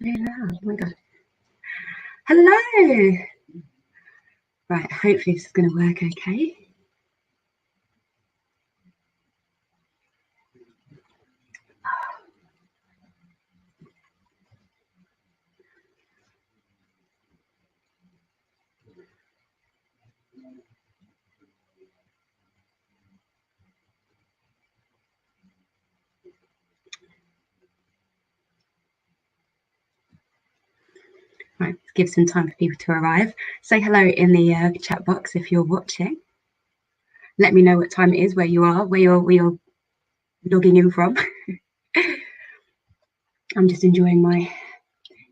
Very loud. Oh my god. Hello. Right, hopefully this is going to work okay. Right, let's give some time for people to arrive. Say hello in the chat box if you're watching. Let me know what time it is, where you are, where you're logging in from. I'm just enjoying my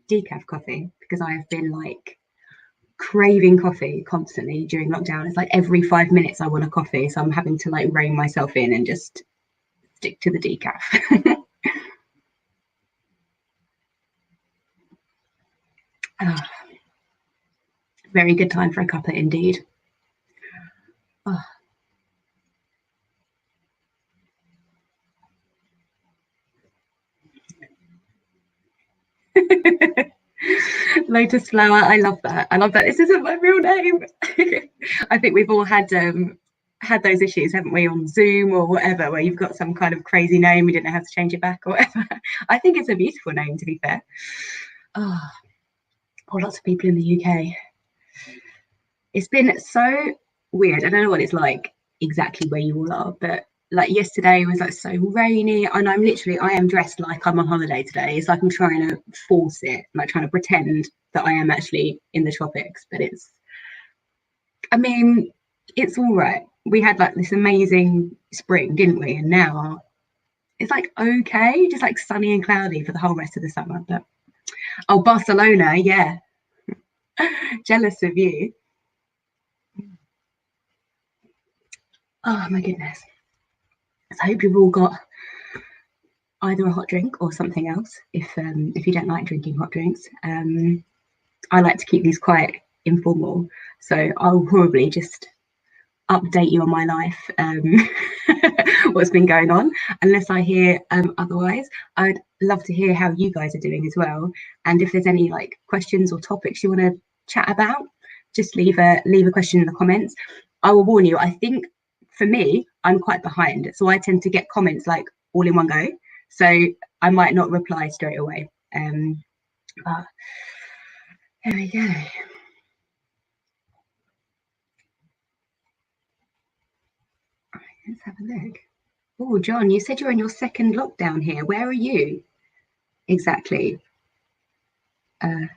decaf coffee because I have been like craving coffee constantly during lockdown. It's like every 5 minutes I want a coffee, so I'm having to like rein myself in and just stick to the decaf. Very good time for a cuppa indeed. Oh. Lotus flower, I love that. I love that. This isn't my real name. I think we've all had those issues, haven't we, on Zoom or whatever, where you've got some kind of crazy name, you don't know how to change it back or whatever. I think it's a beautiful name, to be fair. Oh, lots of people in the UK. It's been so weird. I don't know what it's like exactly where you all are, but like yesterday was like so rainy, and I am dressed like I'm on holiday today. It's like I'm trying to force it, like trying to pretend that I am actually in the tropics, but it's all right. We had like this amazing spring, didn't we? And now it's like okay, just like sunny and cloudy for the whole rest of the summer. But oh, Barcelona, yeah. Jealous of you. Oh my goodness. So I hope you've all got either a hot drink or something else if you don't like drinking hot drinks. I like to keep these quite informal, so I'll probably just update you on my life, what's been going on, unless I hear otherwise. I'd love to hear how you guys are doing as well, and if there's any like questions or topics you want to chat about, just leave a question in the comments. I will warn you, I think for me, I'm quite behind, so I tend to get comments like all in one go, so I might not reply straight away. But there we go. Let's have a look. Oh, John, you said you're in your second lockdown here. Where are you exactly? Oh,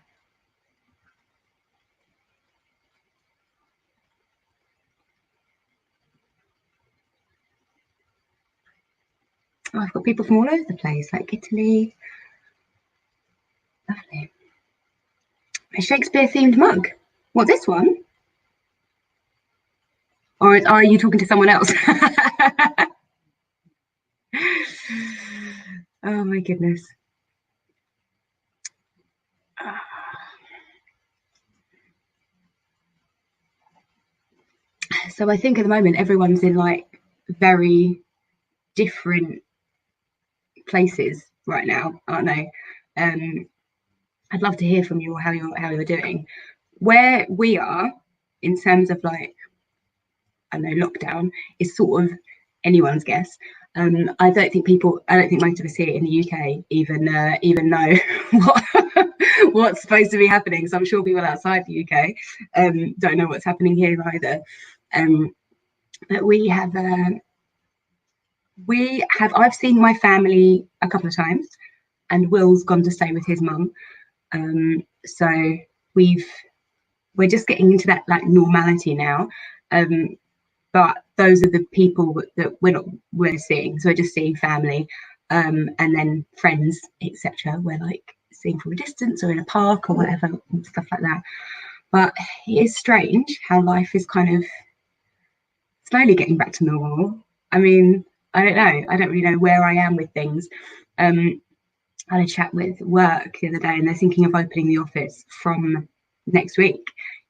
I've got people from all over the place, like Italy. Lovely. A Shakespeare-themed mug. What, this one? Or are you talking to someone else? Oh my goodness. So I think at the moment everyone's in like very different places right now, aren't they? I'd love to hear from you how you're doing. Where we are in terms of like, I don't know, lockdown is sort of anyone's guess. I don't think most of us here in the UK even know what's supposed to be happening. So I'm sure people outside the UK don't know what's happening here either. But I've seen my family a couple of times, and Will's gone to stay with his mum. So we're just getting into that like normality now. But those are the people that we're seeing. So we're just seeing family, and then friends, etc. We're like seeing from a distance or in a park or whatever, stuff like that. But it is strange how life is kind of slowly getting back to normal. I mean, I don't know. I don't really know where I am with things. I had a chat with work the other day, and they're thinking of opening the office from next week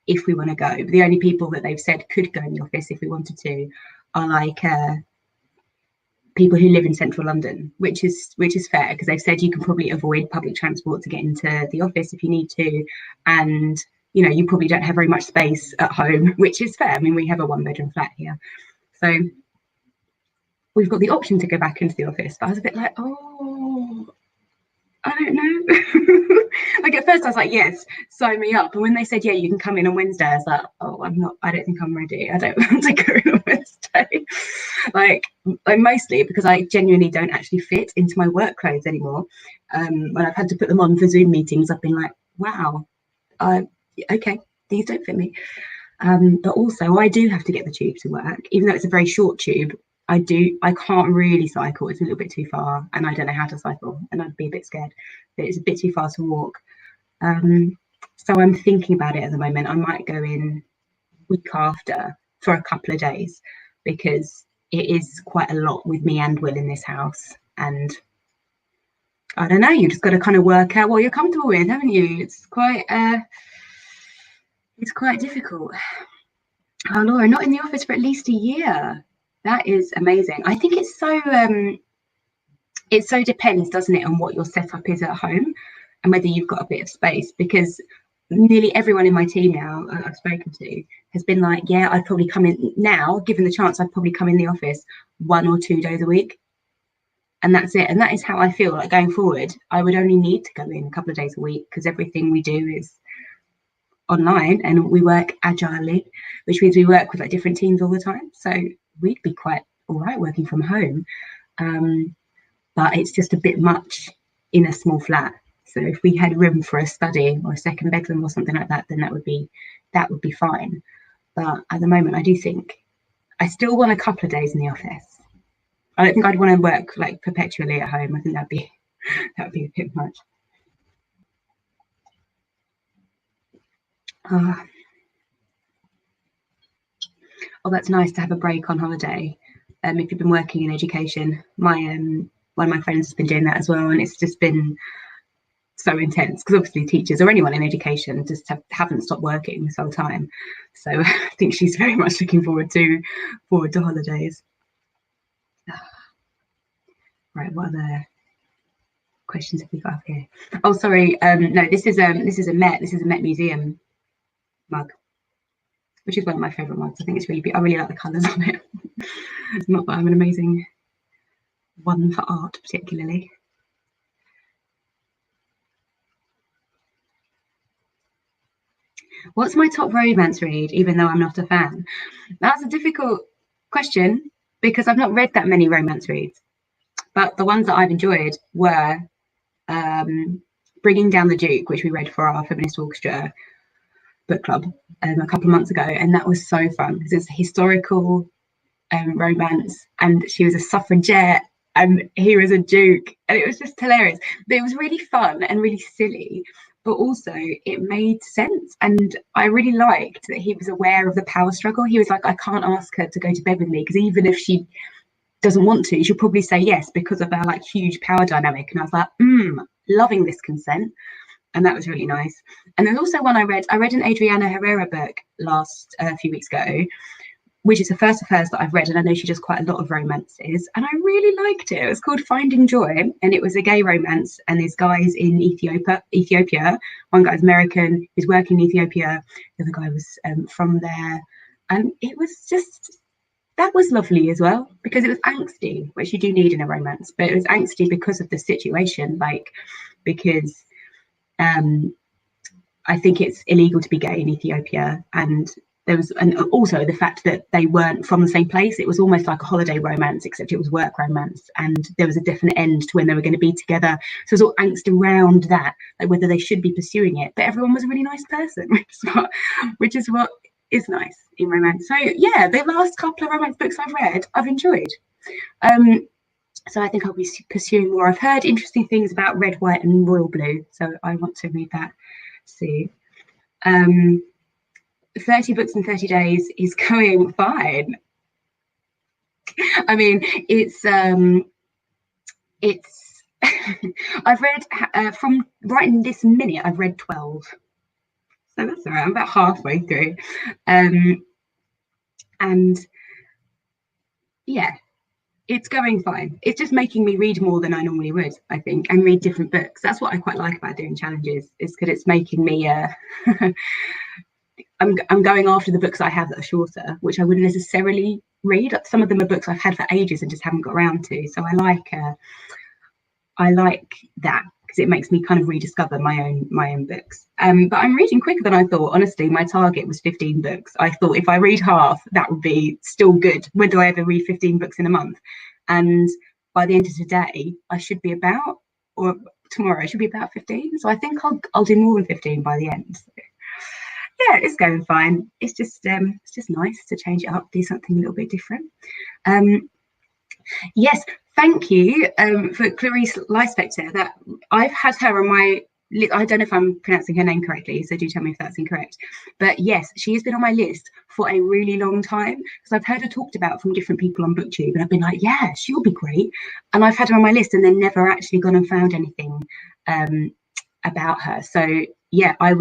if we want to go. But the only people that they've said could go in the office if we wanted to are like people who live in central London, which is fair, because they've said you can probably avoid public transport to get into the office if you need to, and you probably don't have very much space at home, which is fair. I mean, we have a 1-bedroom flat here, so we've got the option to go back into the office. But I was a bit like, oh, I don't know. Like at first I was like, yes, sign me up. And when they said, yeah, you can come in on Wednesday, I was like, oh, I don't think I'm ready. I don't want to go in on Wednesday. like mostly because I genuinely don't actually fit into my work clothes anymore. When I've had to put them on for Zoom meetings, I've been like, wow, okay, these don't fit me. But also I do have to get the tube to work, even though it's a very short tube. I can't really cycle. It's a little bit too far, and I don't know how to cycle, and I'd be a bit scared. But it's a bit too far to walk. So I'm thinking about it at the moment. I might go in week after for a couple of days, because it is quite a lot with me and Will in this house. And I don't know, you just got to kind of work out what you're comfortable with, haven't you? It's quite difficult. Oh, Laura, not in the office for at least a year. That is amazing. I think it's so depends, doesn't it, on what your setup is at home and whether you've got a bit of space, because nearly everyone in my team now I've spoken to has been like, yeah, I'd probably come in now, given the chance, I'd probably come in the office 1 or 2 days a week. And that's it. And that is how I feel like going forward. I would only need to go in a couple of days a week, because everything we do is online and we work agilely, which means we work with like different teams all the time. So we'd be quite all right working from home. But it's just a bit much in a small flat. So if we had room for a study or a second bedroom or something like that, then that would be fine. But at the moment, I do think I still want a couple of days in the office. I don't think I'd want to work like perpetually at home. I think that'd be a bit much. Oh, that's nice to have a break on holiday. If you've been working in education, my one of my friends has been doing that as well, and it's just been so intense, because obviously teachers or anyone in education just haven't stopped working this whole time. So I think she's very much looking forward to holidays. Right, what other questions have we got up here? Oh, sorry. No, this is a Met Museum mug, which is one of my favourite mugs. I think it's really, I really like the colours on it. It's not that I'm an amazing one for art particularly. What's my top romance read, even though I'm not a fan? That's a difficult question, because I've not read that many romance reads. But the ones that I've enjoyed were Bringing Down the Duke, which we read for our Feminist Orchestra book club a couple of months ago. And that was so fun, because it's a historical romance, and she was a suffragette and he was a duke, and it was just hilarious. But it was really fun and really silly, but also it made sense. And I really liked that he was aware of the power struggle. He was like, I can't ask her to go to bed with me, because even if she doesn't want to, she'll probably say yes, because of our like huge power dynamic. And I was like, loving this consent. And that was really nice. And there's also one I read an Adriana Herrera book a few weeks ago, which is the first of hers that I've read, and I know she does quite a lot of romances, and I really liked it. It was called Finding Joy, and it was a gay romance, and there's guys in Ethiopia. One guy's American, he's working in Ethiopia, the other guy was from there, and it was just, that was lovely as well, because it was angsty, which you do need in a romance, but it was angsty because of the situation, because I think it's illegal to be gay in Ethiopia, and also the fact that they weren't from the same place. It was almost like a holiday romance, except it was work romance, and there was a definite end to when they were going to be together. So it was all angst around that, like whether they should be pursuing it. But everyone was a really nice person, which is what is nice in romance. So yeah, the last couple of romance books I've read, I've enjoyed. So I think I'll be pursuing more. I've heard interesting things about Red, White, and Royal Blue, so I want to read that soon. 30 books in 30 days is going fine. I mean, it's I've read from right in this minute, I've read 12. So that's all right, I'm about halfway through. And yeah, It's going fine. It's just making me read more than I normally would, I think, and read different books. That's what I quite like about doing challenges, is because it's making me I'm going after the books I have that are shorter, which I wouldn't necessarily read. Some of them are books I've had for ages and just haven't got around to. So I like that because it makes me kind of rediscover my own books. But I'm reading quicker than I thought. Honestly, my target was 15 books. I thought if I read half, that would be still good. When do I ever read 15 books in a month? And by the end of today, I should be about, or tomorrow, I should be about 15. So I think I'll do more than 15 by the end. So, yeah, it's going fine. It's just nice to change it up, do something a little bit different. Yes, thank you for Clarice Lyspector. That I've had her on my list. I don't know if I'm pronouncing her name correctly, so do tell me if that's incorrect. But yes, she has been on my list for a really long time because I've heard her talked about from different people on BookTube, and I've been like, yeah, she'll be great. And I've had her on my list and then never actually gone and found anything about her. So yeah, I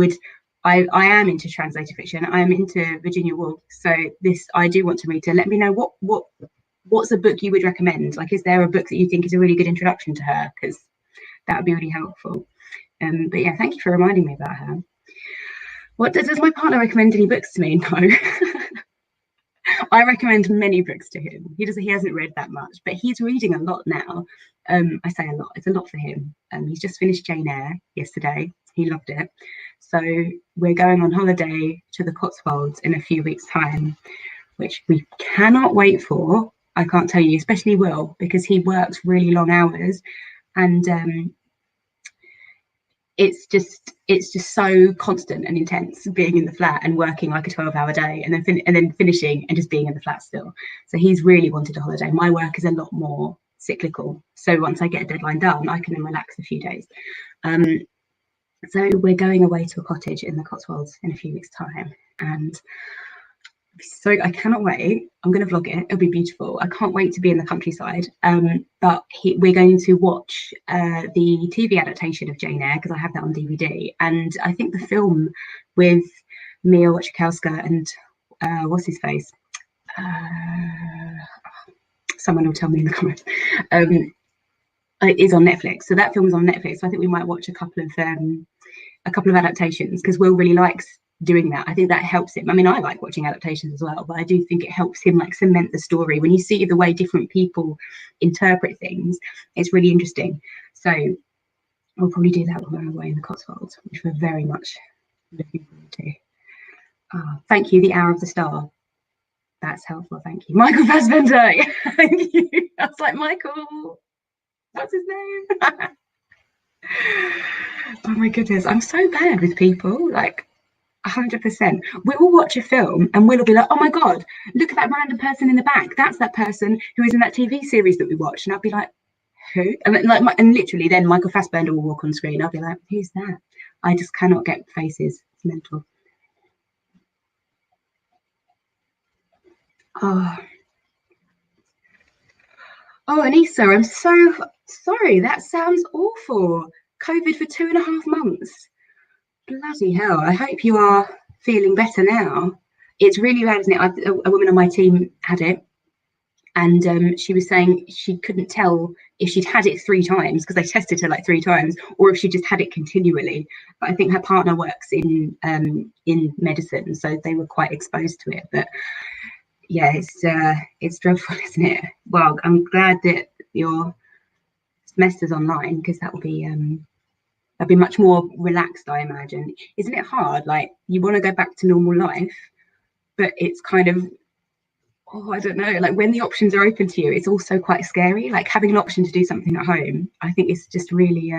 am into translated fiction. I am into Virginia Woolf. So this I do want to read her. Let me know what's a book you would recommend? Like, is there a book that you think is a really good introduction to her? Because that would be really helpful. But yeah, thank you for reminding me about her. What does my partner recommend any books to me? No. I recommend many books to him. He hasn't read that much, but he's reading a lot now. I say a lot, it's a lot for him. He's just finished Jane Eyre yesterday. He loved it. So we're going on holiday to the Cotswolds in a few weeks' time, which we cannot wait for. I can't tell you, especially Will, because he works really long hours, and it's just so constant and intense being in the flat and working like a 12-hour day and then finishing and just being in the flat still. So he's really wanted a holiday. My work is a lot more cyclical, so once I get a deadline done, I can then relax a few days. So we're going away to a cottage in the Cotswolds in a few weeks' time, and so I cannot wait. I'm going to vlog it. It'll be beautiful. I can't wait to be in the countryside. But we're going to watch the TV adaptation of Jane Eyre because I have that on DVD. And I think the film with Mia Wasikowska and what's his face? Someone will tell me in the comments. It is on Netflix. So that film is on Netflix. So I think we might watch a couple of adaptations because Will really likes doing that. I think that helps him. I mean, I like watching adaptations as well, but I do think it helps him like cement the story. When you see the way different people interpret things, it's really interesting. So we'll probably do that when we're away in the Cotswolds, which we're very much looking forward to. Thank you, The Hour of the Star. That's helpful, thank you. Michael Fassbender. Thank you. I was like, Michael, what's his name? Oh my goodness, I'm so bad with people. Like, 100%. We will watch a film and we'll be like, oh my God, look at that random person in the back. That's that person who is in that TV series that we watched. And I'll be like, who? And literally then Michael Fassbender will walk on screen. I'll be like, who's that? I just cannot get faces. It's mental. Oh, Anissa, I'm so sorry. That sounds awful. COVID for 2.5 months. Bloody hell. I hope you are feeling better now. It's really bad, isn't it? A woman on my team had it, and she was saying she couldn't tell if she'd had it 3 times because they tested her like 3 times, or if she just had it continually. But I think her partner works in medicine, so they were quite exposed to it. But yeah, it's dreadful, isn't it? Well, I'm glad that your semester's online because that'll be much more relaxed, I imagine. Isn't it hard? Like, you want to go back to normal life, but it's kind of, oh, I don't know, like when the options are open to you, it's also quite scary. Like having an option to do something at home, I think it's just really,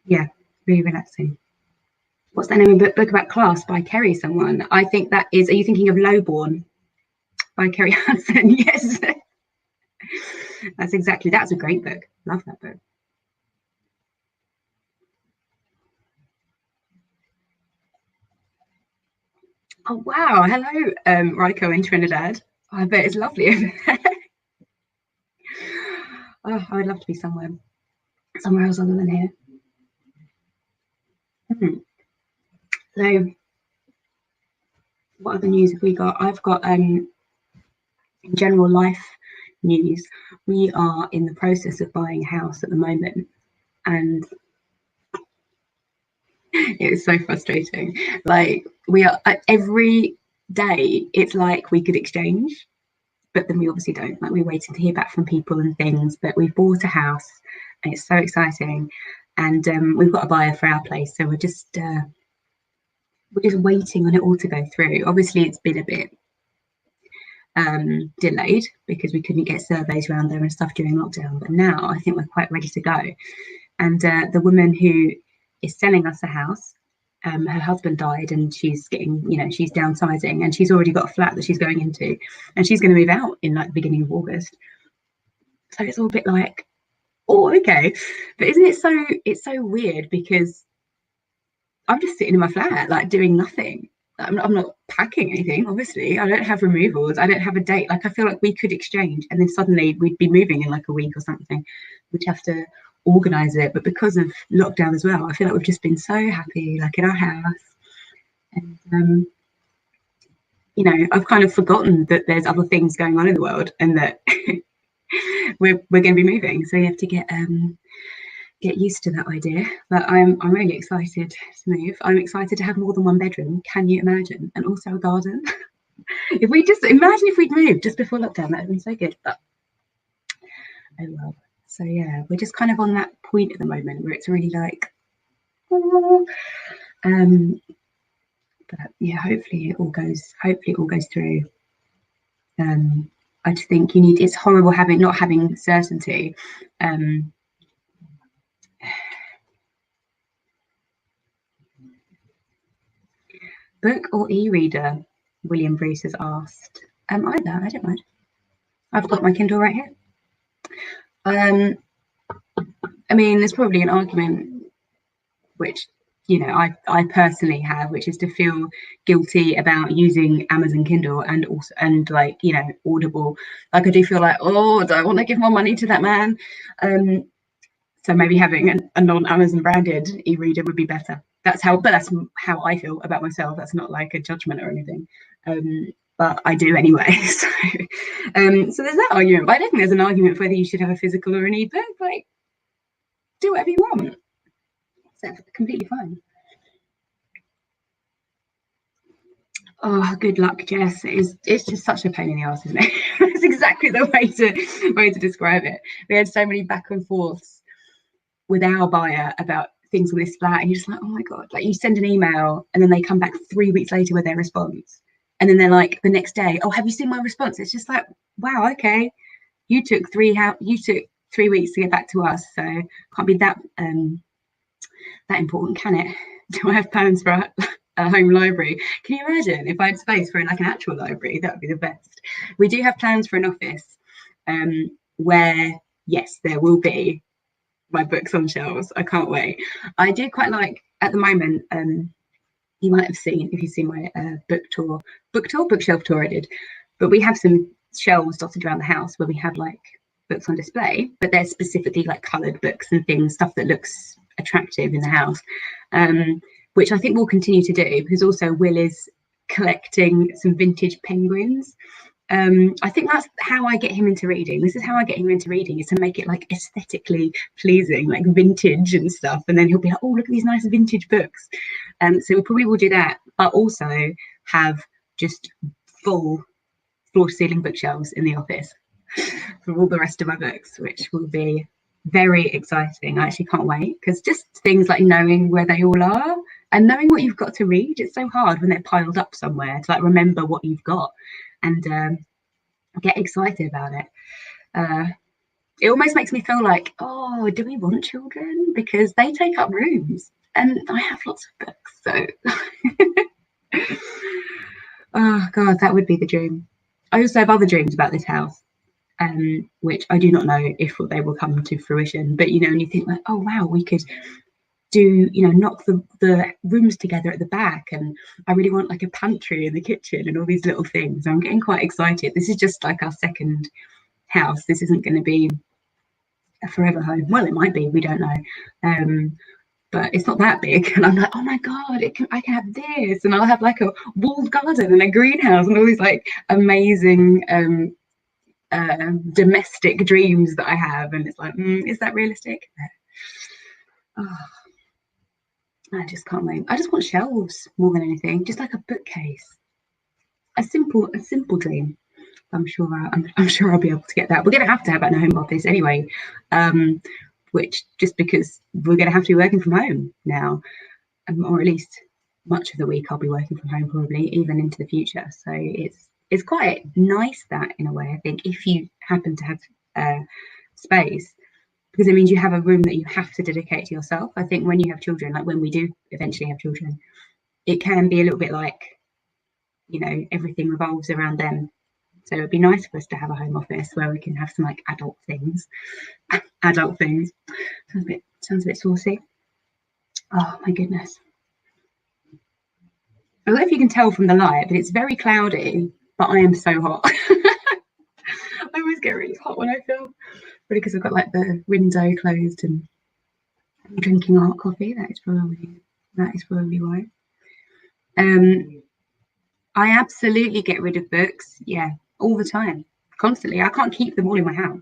yeah, really relaxing. What's the name of the book about class by Kerry someone? I think that is, are you thinking of Lowborn by Kerry Hudson? Yes. That's a great book. Love that book. Oh wow, hello, Raiko in Trinidad. I bet it's lovely over there. Oh, I would love to be somewhere else other than here. So what other news have we got? I've got in general life news, we are in the process of buying a house at the moment, and it's so frustrating. Like, we are every day, it's like we could exchange, but then we obviously don't. Like, we're waiting to hear back from people and things, but we've bought a house and it's so exciting. And we've got a buyer for our place, so we're just waiting on it all to go through. Obviously, it's been a bit delayed because we couldn't get surveys around there and stuff during lockdown, but now I think we're quite ready to go. And the woman who is selling us a house, her husband died and she's getting, she's downsizing, and she's already got a flat that she's going into, and she's going to move out in like the beginning of August. So it's all a bit like, oh, okay. But isn't it it's so weird, because I'm just sitting in my flat, like doing nothing. I'm not packing anything, obviously. I don't have removals. I don't have a date. Like, I feel like we could exchange and then suddenly we'd be moving in like a week or something. We'd have to organise it. But because of lockdown as well, I feel like we've just been so happy, like in our house. And, I've kind of forgotten that there's other things going on in the world, and that we're going to be moving. So you have to get used to that idea. But I'm really excited to move. I'm excited to have more than one bedroom. Can you imagine? And also a garden. If we'd moved just before lockdown, that would have been so good. But oh well. So yeah, we're just kind of on that point at the moment where it's really like, oh. But yeah, hopefully it all goes through. I just think it's horrible not having certainty. Book or e-reader? William Bruce has asked. Either, I don't mind. I've got my Kindle right here. I mean, there's probably an argument which I personally have, which is to feel guilty about using Amazon Kindle and like Audible. Like, I do feel like, oh, do I want to give more money to that man? So maybe having a non-Amazon branded e-reader would be better. That's how I feel about myself. That's not like a judgment or anything. But I do anyway. So there's that argument. But I don't think there's an argument for whether you should have a physical or an e-book. Like, do whatever you want. That's completely fine. Oh, good luck, Jess. It's just such a pain in the ass, isn't it? It's exactly the way to describe it. We had so many back and forths with our buyer about things on this flat, and you're just like, oh my god, like, you send an email and then they come back 3 weeks later with their response, and then they're like the next day, oh, have you seen my response? It's just like, wow, okay, you took 3 weeks to get back to us, so can't be that important, can it? Do I have plans for a home library? Can you imagine if I had space for like an actual library? That would be the best. We do have plans for an office where, yes, there will be my books on shelves. I can't wait. I do quite like, at the moment, you might have seen, if you've seen my bookshelf tour I did, but we have some shelves dotted around the house where we have like books on display, but they're specifically like coloured books and things, stuff that looks attractive in the house, which I think we'll continue to do, because also Will is collecting some vintage penguins. I think that's how I get him into reading. This is how I get him into reading, is to make it like aesthetically pleasing, like vintage and stuff, and then he'll be like, oh, look at these nice vintage books. So we probably will do that, but also have just full floor-to-ceiling bookshelves in the office for all the rest of my books, which will be very exciting. I actually can't wait, because just things like knowing where they all are and knowing what you've got to read, it's so hard when they're piled up somewhere to like remember what you've got and get excited about it. It almost makes me feel like, oh, do we want children? Because they take up rooms and I have lots of books, so oh god, that would be the dream. I also have other dreams about this house, which I do not know if they will come to fruition, but and you think like, oh wow, we could do, knock the rooms together at the back, and I really want like a pantry in the kitchen and all these little things. I'm getting quite excited. This is just like our second house. This isn't going to be a forever home. Well, it might be, we don't know, but it's not that big, and I'm like, oh my god, I can have this, and I'll have like a walled garden and a greenhouse and all these like amazing domestic dreams that I have, and it's like, is that realistic? Oh, I just can't wait. I just want shelves more than anything, just like a bookcase. A simple dream. I'm sure I'll be able to get that. We're going to have that in a home office anyway, which just because we're going to have to be working from home now, or at least much of the week I'll be working from home, probably even into the future. So it's quite nice that, in a way, I think, if you happen to have space, because it means you have a room that you have to dedicate to yourself. I think when you have children, like when we do eventually have children, it can be a little bit like, everything revolves around them. So it'd be nice for us to have a home office where we can have some like adult things. Adult things. Sounds a bit saucy. Oh my goodness. I don't know if you can tell from the light, but it's very cloudy, but I am so hot. I always get really hot when I film, really, because I've got like the window closed and I'm drinking hot coffee. That is probably why. I absolutely get rid of books. Yeah, all the time, constantly. I can't keep them all in my house.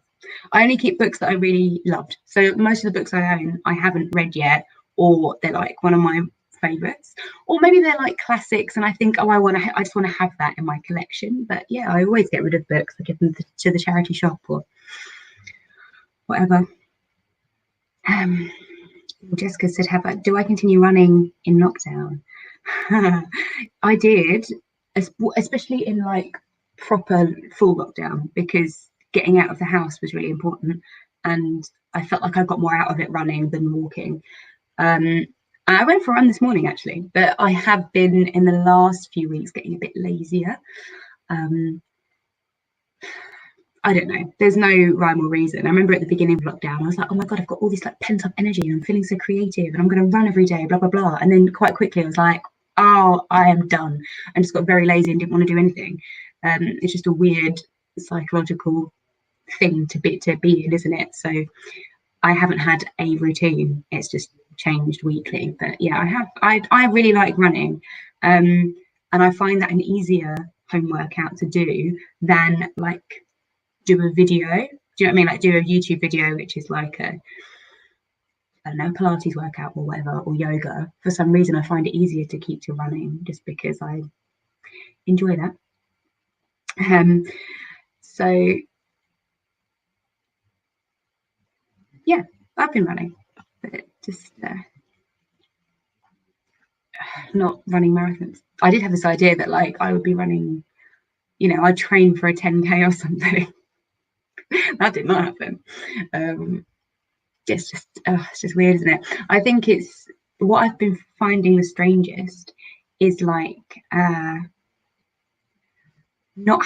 I only keep books that I really loved. So most of the books I own, I haven't read yet, or they're like one of my favorites, or maybe they're like classics, and I think, oh, I just want to have that in my collection. But yeah, I always get rid of books. I give them to the charity shop or whatever. Jessica said, do I continue running in lockdown? I did, especially in like proper full lockdown, because getting out of the house was really important, and I felt like I got more out of it running than walking. I went for a run this morning actually, but I have been in the last few weeks getting a bit lazier. I don't know. There's no rhyme or reason. I remember at the beginning of lockdown, I was like, oh my God, I've got all this like pent up energy and I'm feeling so creative and I'm going to run every day, blah, blah, blah. And then quite quickly I was like, oh, I am done. I just got very lazy and didn't want to do anything. It's just a weird psychological thing to be in, isn't it? So I haven't had a routine. It's just changed weekly. But yeah, I really like running. And I find that an easier home workout to do than like do a video. Do you know what I mean? Like do a YouTube video, which is like I don't know, Pilates workout or whatever, or yoga. For some reason, I find it easier to keep to running just because I enjoy that. So yeah, I've been running, but just not running marathons. I did have this idea that like I would be running, I'd train for a 10K or something. That did not happen. It's just weird, isn't it? I think it's what I've been finding the strangest is like not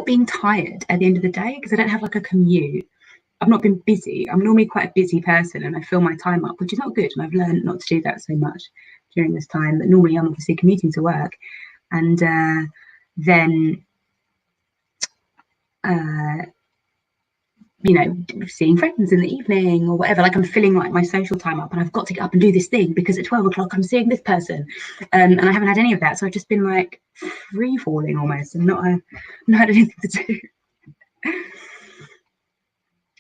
being tired at the end of the day, because I don't have like a commute. I've not been busy. I'm normally quite a busy person and I fill my time up, which is not good. And I've learned not to do that so much during this time. But normally I'm obviously commuting to work, and then seeing friends in the evening or whatever, like I'm filling like my social time up and I've got to get up and do this thing because at 12 o'clock I'm seeing this person, and I haven't had any of that. So I've just been like free falling almost and not had anything to do.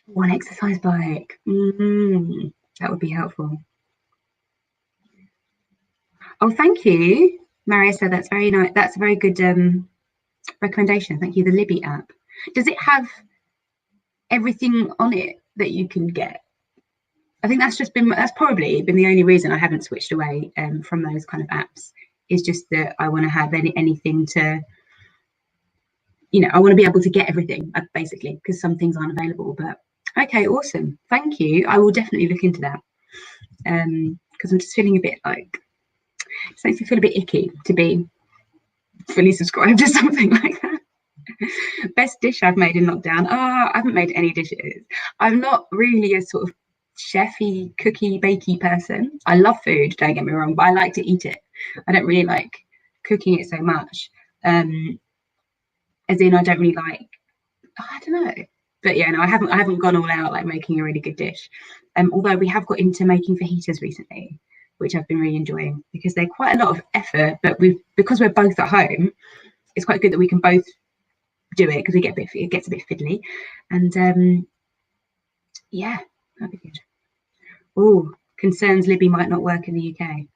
One exercise bike, that would be helpful. Oh, thank you, Maria said that's very nice. That's a very good recommendation. Thank you. The Libby app, does it have everything on it that you can get? I think that's probably been the only reason I haven't switched away from those kind of apps, is just that I want to have anything to, I want to be able to get everything basically, because some things aren't available. But okay, awesome. Thank you. I will definitely look into that, because I'm just feeling a bit like, it makes me feel a bit icky to be fully subscribed to something like that. Best dish I've made in lockdown. I haven't made any dishes. I'm not really a sort of chefy, cookie, bakey person. I love food, don't get me wrong, but I like to eat it. I don't really like cooking it so much. As in, I don't really like, I don't know. But yeah, no, I haven't gone all out like making a really good dish. Although we have got into making fajitas recently, which I've been really enjoying, because they're quite a lot of effort, but because we're both at home, it's quite good that we can both do it because it gets a bit fiddly, and yeah, that'd be good. Oh, concerns Libby might not work in the UK.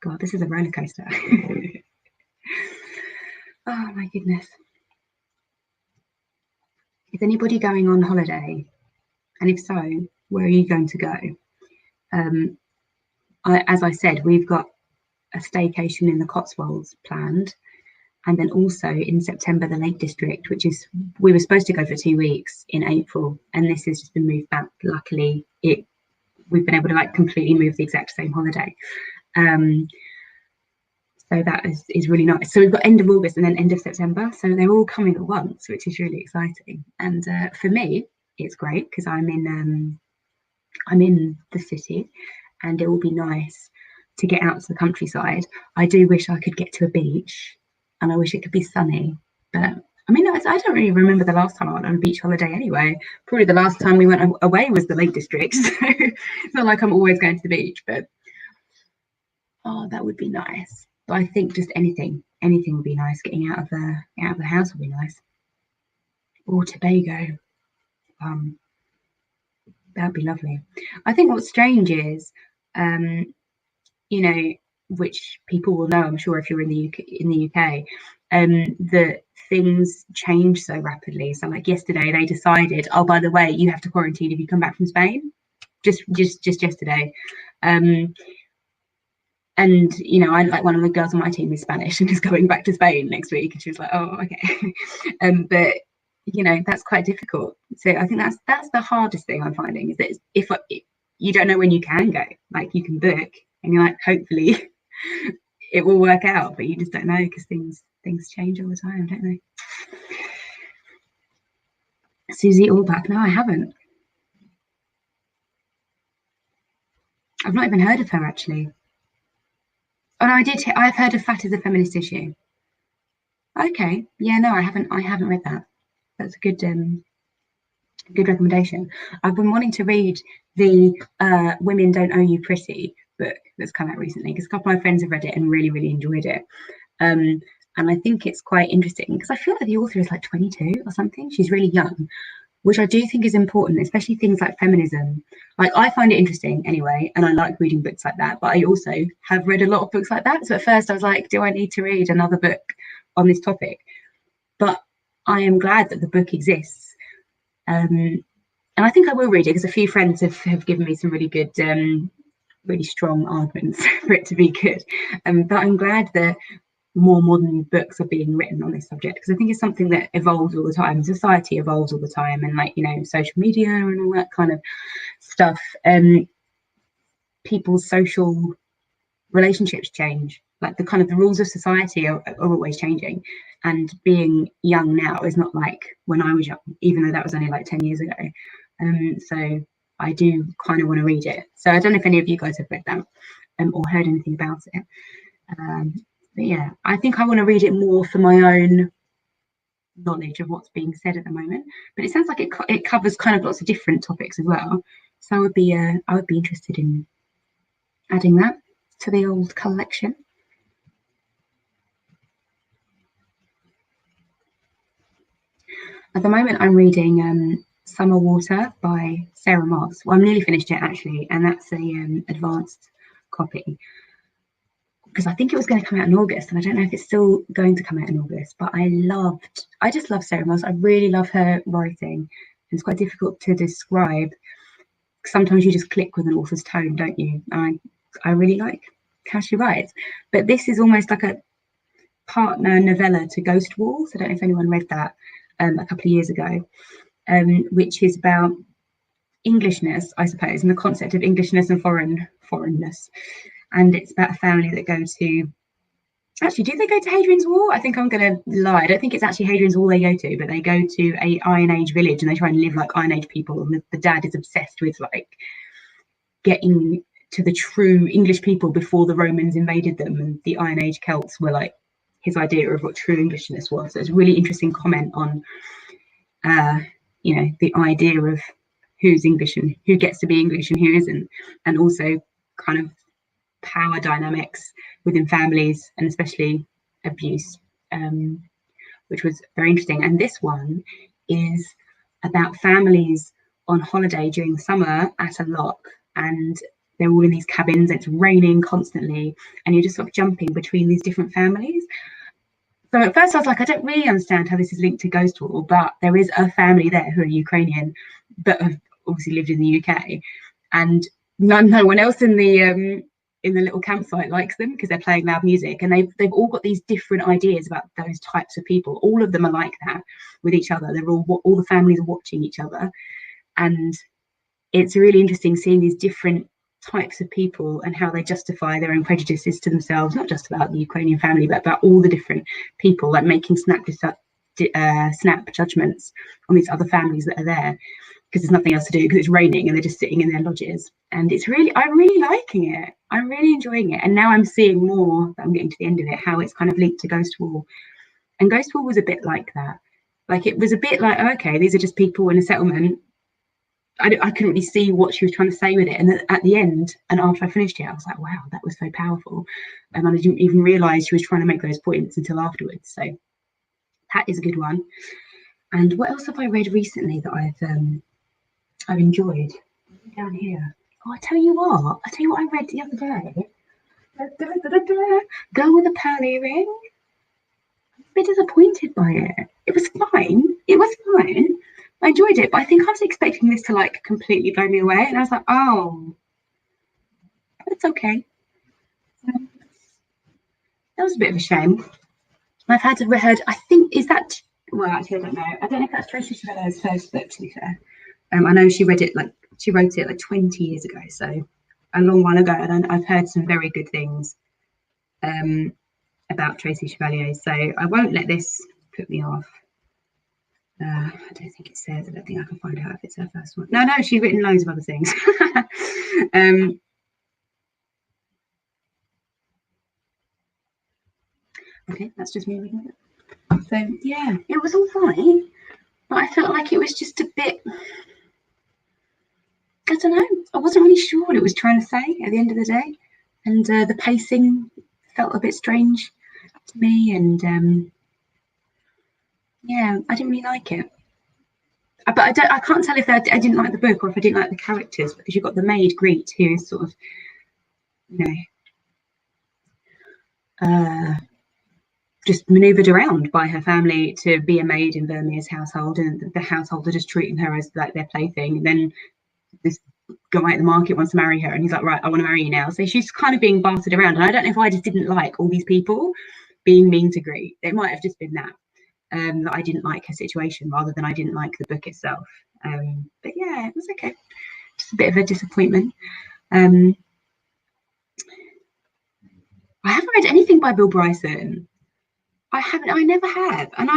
God, this is a roller coaster. Oh my goodness. Is anybody going on holiday? And if so, where are you going to go? As I said, we've got a staycation in the Cotswolds planned. And then also in September, the Lake District, we were supposed to go for 2 weeks in April, and this has just been moved back. Luckily, we've been able to like completely move the exact same holiday. So that is really nice. So we've got end of August and then end of September. So they're all coming at once, which is really exciting. And for me, it's great because I'm in the city, and it will be nice to get out to the countryside. I do wish I could get to a beach, and I wish it could be sunny. But I mean, I don't really remember the last time I went on a beach holiday anyway. Probably the last time we went away was the Lake District. So it's not like I'm always going to the beach, but oh, that would be nice. But I think just anything would be nice. Getting out of the house would be nice. Or Tobago. That'd be lovely. I think what's strange is, which people will know, I'm sure, if you're in the UK, that things change so rapidly. So like yesterday, they decided, oh, by the way, you have to quarantine if you come back from Spain. Just yesterday. And I like one of the girls on my team is Spanish and is going back to Spain next week, and she was like, oh, okay. But that's quite difficult. So I think that's the hardest thing I'm finding, is that if you don't know when you can go, like you can book and you're like, hopefully it will work out, but you just don't know because things change all the time, don't they? Susie Orbach? No, I haven't. I've not even heard of her actually. Oh no, I did. I've heard of Fat is a Feminist Issue. Okay, yeah, no, I haven't read that. That's a good recommendation. I've been wanting to read the Women Don't Owe You Pretty book that's come out recently, because a couple of my friends have read it and really, really enjoyed it. And I think it's quite interesting because I feel like the author is like 22 or something. She's really young, which I do think is important, especially things like feminism. Like, I find it interesting anyway, and I like reading books like that, but I also have read a lot of books like that. So at first I was like, do I need to read another book on this topic? But I am glad that the book exists. And I think I will read it because a few friends have given me some really good, really strong arguments for it to be good. But I'm glad that more modern books are being written on this subject, because I think it's something that evolves all the time. Society evolves all the time, and like, social media and all that kind of stuff, and people's social relationships change. Like the rules of society are always changing, and being young now is not like when I was young, even though that was only like 10 years ago. So I do kind of want to read it. So I don't know if any of you guys have read that or heard anything about it. But yeah, I think I want to read it more for my own knowledge of what's being said at the moment. But it sounds like it covers kind of lots of different topics as well. So I would be interested in adding that to the old collection. At the moment, I'm reading Summer Water by Sarah Moss. Well, I'm nearly finished it actually, and that's a advanced copy, because I think it was going to come out in August, and I don't know if it's still going to come out in August. But I just love Sarah Moss. I really love her writing. It's quite difficult to describe. Sometimes you just click with an author's tone, don't you? I really like how she writes. But this is almost like a partner novella to Ghost Walls. I don't know if anyone read that a couple of years ago, which is about Englishness, I suppose, and the concept of Englishness and foreignness. And it's about a family that go to, actually, do they go to Hadrian's Wall? I think I'm going to lie. I don't think it's actually Hadrian's Wall they go to, but they go to a Iron Age village and they try and live like Iron Age people. And the dad is obsessed with like getting to the true English people before the Romans invaded them, and the Iron Age Celts were like his idea of what true Englishness was. So it's a really interesting comment on, the idea of who's English and who gets to be English and who isn't, and also kind of power dynamics within families, and especially abuse. which was very interesting. And this one is about families on holiday during the summer at a loch, and they're all in these cabins. It's raining constantly, and you're just sort of jumping between these different families. So at first I was like, I don't really understand how this is linked to Ghost Wall, but there is a family there who are Ukrainian, but have obviously lived in the UK, and no one else in the little campsite likes them because they're playing loud music, and they've all got these different ideas about those types of people. All of them are like that with each other. They're all the families are watching each other, and it's really interesting seeing these different types of people and how they justify their own prejudices to themselves, not just about the Ukrainian family, but about all the different people, like making snap judgments on these other families that are there because there's nothing else to do because it's raining and they're just sitting in their lodges. And I'm really liking it. I'm really enjoying it. And now I'm seeing more, I'm getting to the end of it, how it's kind of linked to Ghost Wall. And Ghost Wall was a bit like that. Like, it was a bit like, okay, these are just people in a settlement. I couldn't really see what she was trying to say with it. And at the end, and after I finished it, I was like, wow, that was so powerful. And I didn't even realise she was trying to make those points until afterwards. So that is a good one. And what else have I read recently that I've enjoyed? Down here. Oh, I tell you what I read the other day. Girl with a Pearly Ring. I'm a bit disappointed by it. It was fine. I enjoyed it, but I think I was expecting this to like completely blow me away, and I was like, oh, it's okay. That was a bit of a shame. I've had I think, is that, well, actually, I don't know. I don't know if that's Tracy Chevalier's first book, to be fair. I know she wrote it like 20 years ago, so a long while ago, and I've heard some very good things about Tracy Chevalier, so I won't let this put me off. I don't think it says. I don't think I can find out if it's her first one. No, she's written loads of other things. Okay, that's just me reading it. So yeah, it was all fine, but I felt like it was just a bit, I don't know, I wasn't really sure what it was trying to say at the end of the day, and the pacing felt a bit strange to me, and yeah, I didn't really like it. But I can't tell if I didn't like the book or if I didn't like the characters, because you've got the maid Greet, who is sort of, you know, just manoeuvred around by her family to be a maid in Vermeer's household, and the household are just treating her as like their plaything. And then this guy at the market wants to marry her, and he's like, right, I want to marry you now. So she's kind of being bartered around. And I don't know if I just didn't like all these people being mean to Greet. It might have just been that I didn't like her situation rather than I didn't like the book itself. But yeah, it was okay. Just a bit of a disappointment. I haven't read anything by Bill Bryson. I never have. And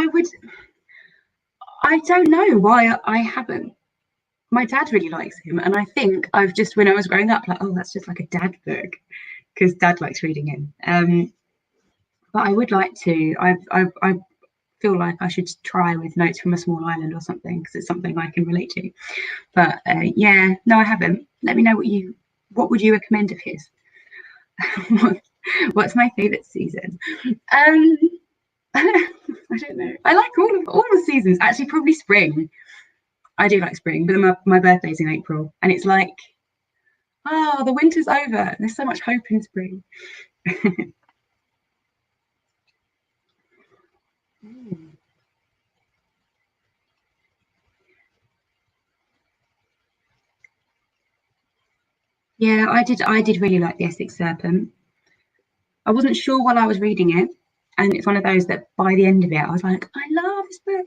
I don't know why I haven't. My dad really likes him. And I think I've just, when I was growing up, like, oh, that's just like a dad book, because dad likes reading him. But I would like to. I feel like I should try with Notes from a Small Island or something, because it's something I can relate to. But yeah, no, I haven't. Let me know what would you recommend of his? What's my favourite season? I don't know. I like all the seasons. Actually, probably spring. I do like spring, but my birthday's in April, and it's like, oh, the winter's over. There's so much hope in spring. Yeah, I did really like the Essex Serpent. I wasn't sure while I was reading it, and it's one of those that by the end of it, I was like, I love this book.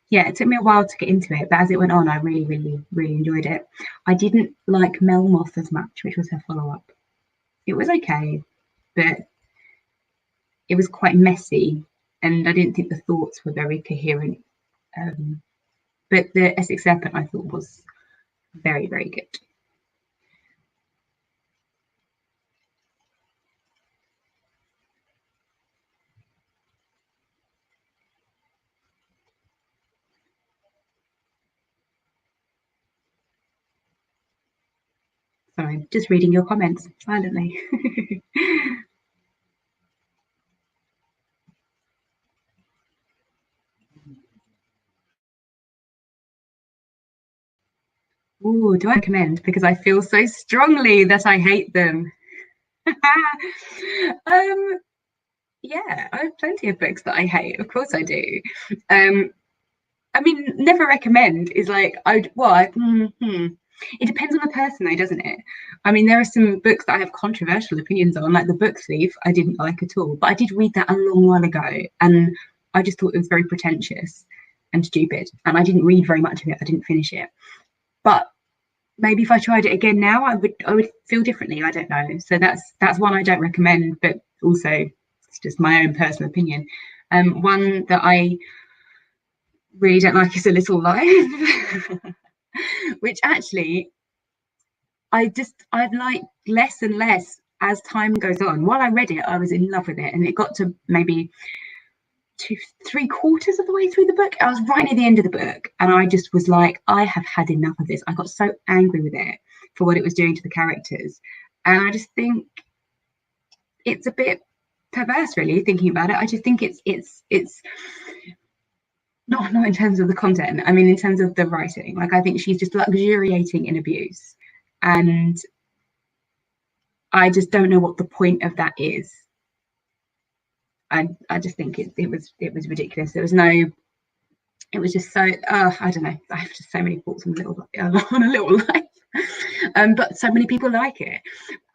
Yeah, it took me a while to get into it, but as it went on, I really, really, really enjoyed it. I didn't like Melmoth as much, which was her follow-up. It was okay, but it was quite messy, and I didn't think the thoughts were very coherent. But the Essex Serpent, I thought, was very, very good. Sorry, just reading your comments silently. Oh, do I recommend? Because I feel so strongly that I hate them. um, yeah, I have plenty of books that I hate. Of course I do. Um, I mean, never recommend is like I'd well, it depends on the person though, doesn't it? I mean, there are some books that I have controversial opinions on, like The Book Thief. I didn't like at all, but I did read that a long while ago, and I just thought it was very pretentious and stupid, and I didn't read very much of it. I didn't finish it, but maybe if I tried it again now, I would feel differently. I don't know. So that's one I don't recommend, but also it's just my own personal opinion. One that I really don't like is A Little Life, which actually I've liked less and less as time goes on. While I read it, I was in love with it, and it got to maybe two, three quarters of the way through the book. I was right near the end of the book, and I just was like, I have had enough of this. I got so angry with it for what it was doing to the characters, and I just think it's a bit perverse, really. Thinking about it, I just think it's not in terms of the content. I mean, in terms of the writing. Like, I think she's just luxuriating in abuse, and I just don't know what the point of that is. I just think it was ridiculous. There was no. It was just so. I don't know. I have just so many thoughts on a little life, but so many people like it,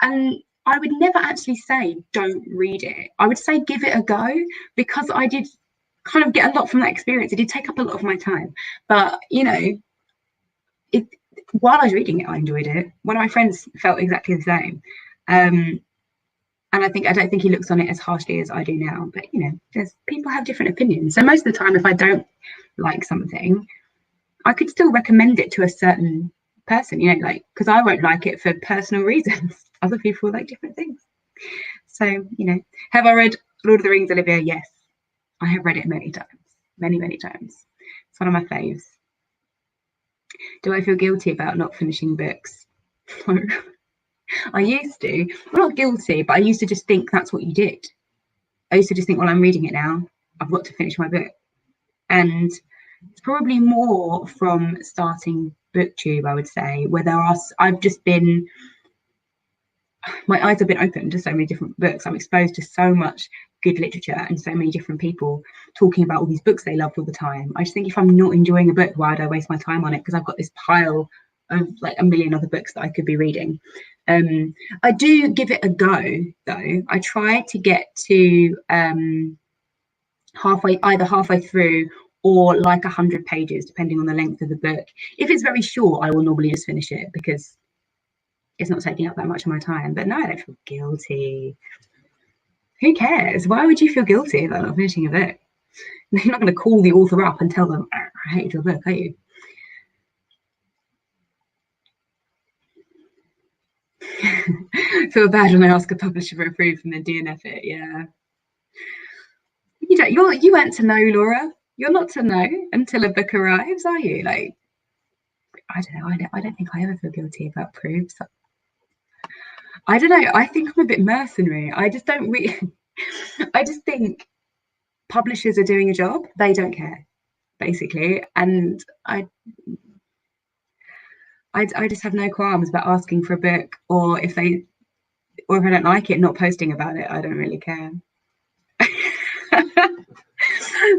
and I would never actually say don't read it. I would say give it a go, because I did kind of get a lot from that experience. It did take up a lot of my time, but it while I was reading it, I enjoyed it. One of my friends felt exactly the same. And I don't think he looks on it as harshly as I do now. But there's people have different opinions. So most of the time, if I don't like something, I could still recommend it to a certain person, like, because I won't like it for personal reasons. Other people like different things. So, have I read Lord of the Rings, Olivia? Yes, I have read it many times, many times. It's one of my faves. Do I feel guilty about not finishing books? I used to. I'm not guilty, but I used to just think that's what you did. I used to just think, well, I'm reading it now. I've got to finish my book. And it's probably more from starting BookTube, I would say, where I've just been, my eyes have been opened to so many different books. I'm exposed to so much good literature and so many different people talking about all these books they loved all the time. I just think if I'm not enjoying a book, why would I waste my time on it? Because I've got this pile of like a million other books that I could be reading. I do give it a go though. I try to get to either halfway through or like 100 pages, depending on the length of the book. If it's very short, I will normally just finish it because it's not taking up that much of my time. But no, I don't feel guilty. Who cares? Why would you feel guilty about not finishing a book? You're not going to call the author up and tell them, I hated your book, are you? Feel bad when I ask a publisher for approval and then DNF it. Yeah. You weren't to know, Laura. You're not to know until a book arrives, are you? Like, I don't know. I don't think I ever feel guilty about proofs. I don't know. I think I'm a bit mercenary. I just don't really. I just think publishers are doing a job. They don't care, basically, and I just have no qualms about asking for a book, or if I don't like it, not posting about it. I don't really care.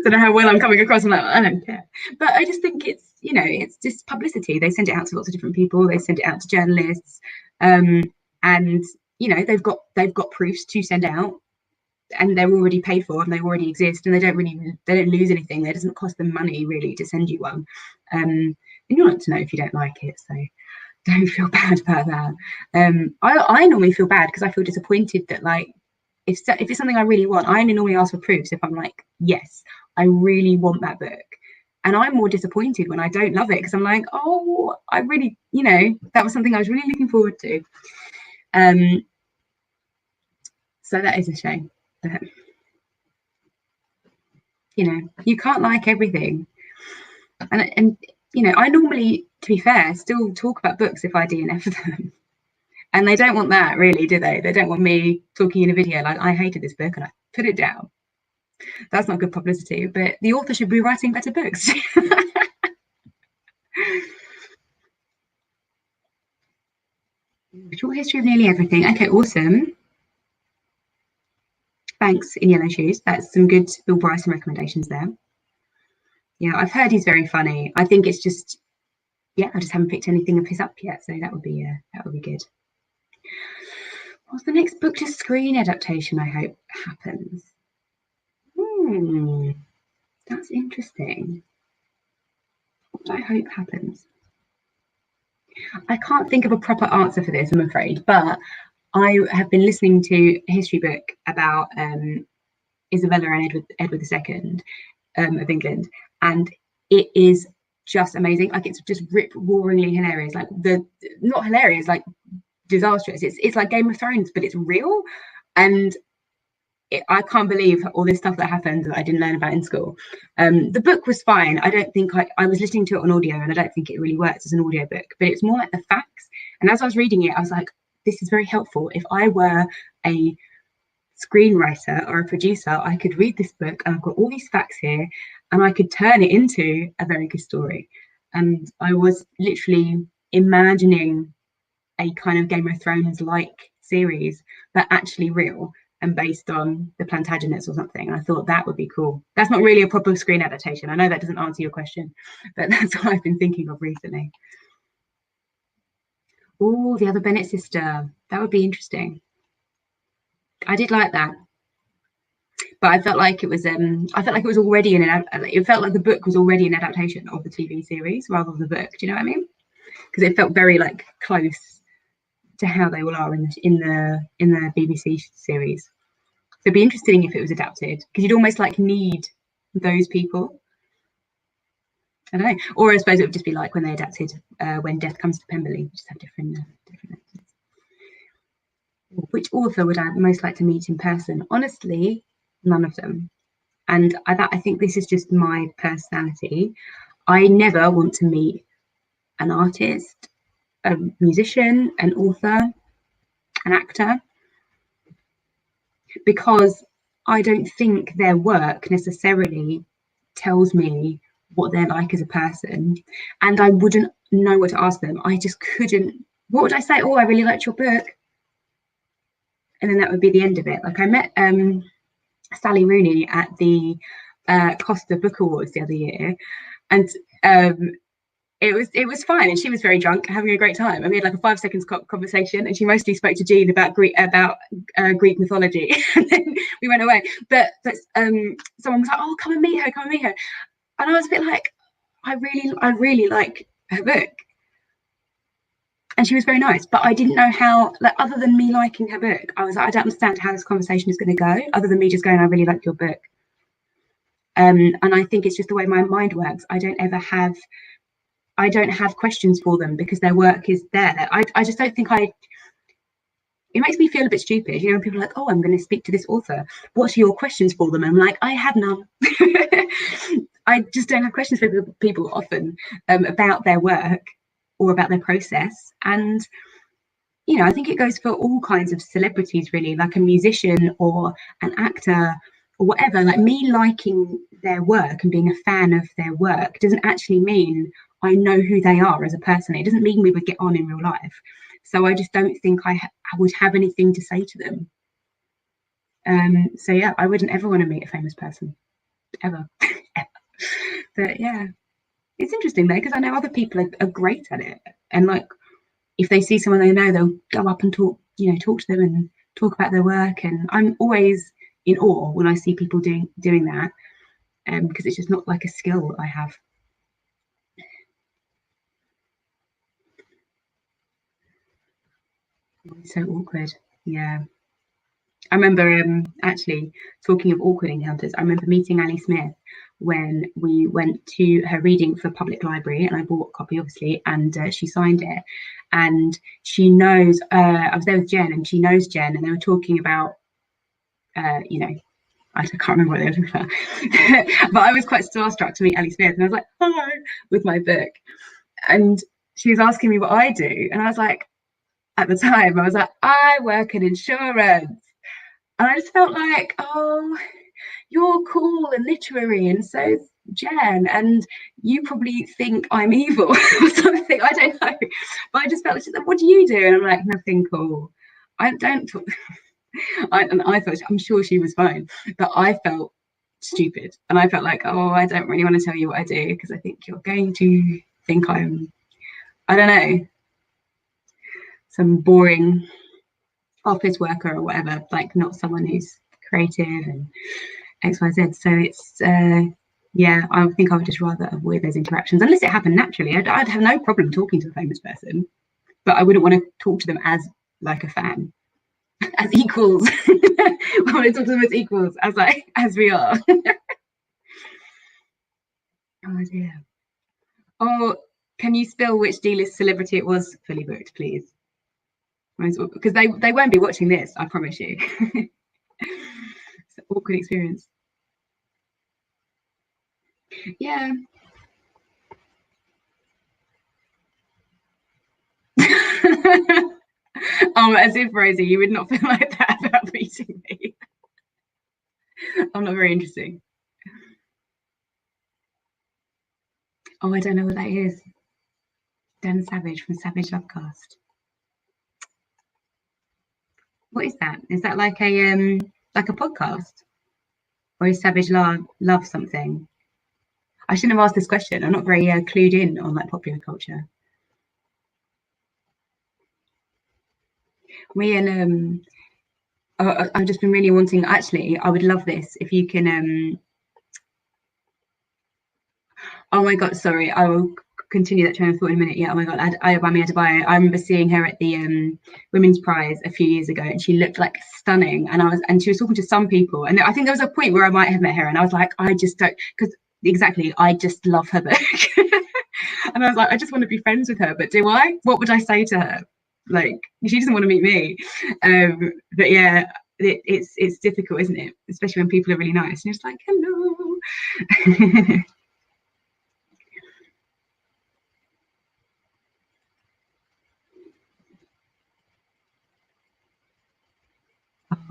Don't know how well I'm coming across. I'm like, I don't care, but I just think it's just publicity. They send it out to lots of different people. They send it out to journalists, and they've got proofs to send out, and they're already paid for and they already exist, and they don't lose anything. It doesn't cost them money really to send you one, and you're not to know if you don't like it. So don't feel bad about that. I normally feel bad because I feel disappointed that, like, if it's something I really want, I only normally ask for proofs if I'm like, yes, I really want that book. And I'm more disappointed when I don't love it, because I'm like, oh, I really, that was something I was really looking forward to. So that is a shame. But you can't like everything. And I normally, to be fair, still talk about books if I DNF them. And they don't want that, really, do they? They don't want me talking in a video like, I hated this book and I put it down. That's not good publicity, but the author should be writing better books. Short history of nearly everything. Okay, awesome. Thanks, In Yellow Shoes. That's some good Bill Bryson recommendations there. Yeah, I've heard he's very funny. I think it's just, yeah, I just haven't picked anything of his up yet, so that would be good. What's the next book to screen adaptation I hope happens? That's interesting. What I hope happens. I can't think of a proper answer for this, I'm afraid, but I have been listening to a history book about Isabella and Edward II of England, and it is just amazing. Like, it's just rip roaringly hilarious. Like, the not hilarious, like disastrous. It's like Game of Thrones, but it's real, and I can't believe all this stuff that happened that I didn't learn about in school. The book was fine. I don't think I was listening to it on audio, and I don't think it really works as an audio book, but it's more like the facts. And as I was reading it, I was like, this is very helpful. If I were a screenwriter or a producer, I could read this book and I've got all these facts here, and I could turn it into a very good story. And I was literally imagining a kind of Game of Thrones like series, but actually real and based on the Plantagenets or something. And I thought that would be cool. That's not really a proper screen adaptation. I know that doesn't answer your question, but that's what I've been thinking of recently. Oh, the other Bennett sister. That would be interesting. I did like that, but I felt like it was already it felt like the book was already an adaptation of the TV series rather than the book. Do you know what I mean? Because it felt very like close to how they all are in the BBC series. So it'd be interesting if it was adapted, because you'd almost like need those people. I don't know, or I suppose it would just be like when they adapted When Death Comes to Pemberley, just have different. Which author would I most like to meet in person? Honestly, none of them. And I think this is just my personality. I never want to meet an artist, a musician, an author, an actor, because I don't think their work necessarily tells me what they're like as a person, and I wouldn't know what to ask them. I just couldn't. What would I say? Oh, I really liked your book, and then that would be the end of it. Like, I met Sally Rooney at the Costa Book Awards the other year, and it was fine, and she was very drunk, having a great time. And we had like a 5 seconds conversation, and she mostly spoke to Jean about Greek mythology, and then we went away. But someone was like, "Oh, come and meet her, come and meet her," and I was a bit like, I really like her book, and she was very nice, but I didn't know how. Like, other than me liking her book, I was like, I don't understand how this conversation is going to go, other than me just going, "I really like your book." And I think it's just the way my mind works. I don't have questions for them because their work is there. I just don't think it makes me feel a bit stupid, you know, when people are like, "Oh, I'm going to speak to this author. What are your questions for them?" I'm like, I have none. I just don't have questions for people often about their work or about their process. And, you know, I think it goes for all kinds of celebrities, really, like a musician or an actor or whatever. Like, me liking their work and being a fan of their work doesn't actually mean I know who they are as a person. It doesn't mean we would get on in real life. So I just don't think I would have anything to say to them. So yeah, I wouldn't ever want to meet a famous person, ever. But yeah, it's interesting though, because I know other people are great at it, and like, if they see someone they know, they'll go up and talk to them and talk about their work. And I'm always in awe when I see people doing that, because it's just not like a skill I have. It's so awkward. Yeah. I remember actually, talking of awkward encounters, I remember meeting Ali Smith when we went to her reading for public library, and I bought a copy obviously, and she signed it. And she knows, I was there with Jen, and she knows Jen, and they were talking about, you know, I can't remember what they were talking about, but I was quite starstruck to meet Ali Smith, and I was like, "Hello," with my book. And she was asking me what I do, and I was like, at the time, I was like, "I work in insurance." And I just felt like, oh, you're cool and literary and so Jen, and you probably think I'm evil or something. I don't know. But I just felt, she's like, what do you do? And I'm like, nothing cool. I don't talk. And I thought, I'm sure she was fine, but I felt stupid. And I felt like, oh, I don't really want to tell you what I do because I think you're going to think I'm, I don't know, some boring office worker or whatever, like not someone who's creative and XYZ. So it's, yeah, I think I would just rather avoid those interactions unless it happened naturally. I'd have no problem talking to a famous person, but I wouldn't want to talk to them as like a fan, as equals. I want to talk to them as equals, as like as we are. Oh dear. Oh, can you spill which D-list celebrity it was fully booked, please? Because they won't be watching this, I promise you. It's an awkward experience. Yeah. As if Rosie, you would not feel like that about meeting me. I'm not very interesting. Oh, I don't know what that is. Dan Savage from Savage Lovecast. What is that? Is that like a podcast? Or is Savage Love something? I shouldn't have asked this question. I'm not very clued in on like popular culture. Me and I've just been really wanting. Actually, I would love this if you can. Oh my god, sorry. I will continue that train of thought in a minute. Yeah. Oh my god, Ayobami Adebayo. I remember seeing her at the Women's Prize a few years ago, and she looked like stunning. And she was talking to some people, and I think there was a point where I might have met her, and I was like, I just don't, because exactly, I just love her book. And I was like, I just want to be friends with her, but do I? What would I say to her? Like, she doesn't want to meet me. But yeah, it's difficult, isn't it? Especially when people are really nice, and it's like, hello.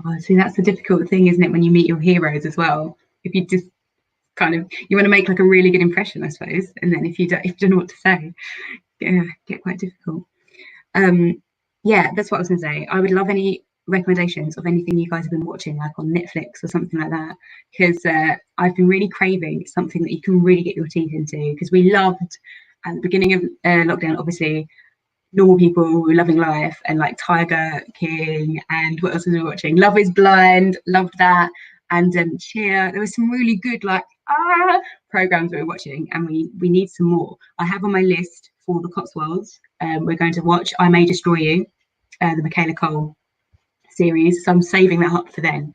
Oh, see, that's the difficult thing, isn't it, when you meet your heroes as well? If you just kind of you want to make like a really good impression, I suppose, and then if you don't know what to say, yeah, get quite difficult. Yeah, that's what I was gonna say. I would love any recommendations of anything you guys have been watching, like on Netflix or something like that, because I've been really craving something that you can really get your teeth into. Because we loved at the beginning of lockdown, obviously, Normal People, Loving Life, and like Tiger King, and what else was we watching? Love Is Blind, loved that, and Cheer. There was some really good like programs we were watching, and we need some more. I have on my list for the Cotswolds. We're going to watch I May Destroy You, the Michaela Cole series. So I'm saving that up for then.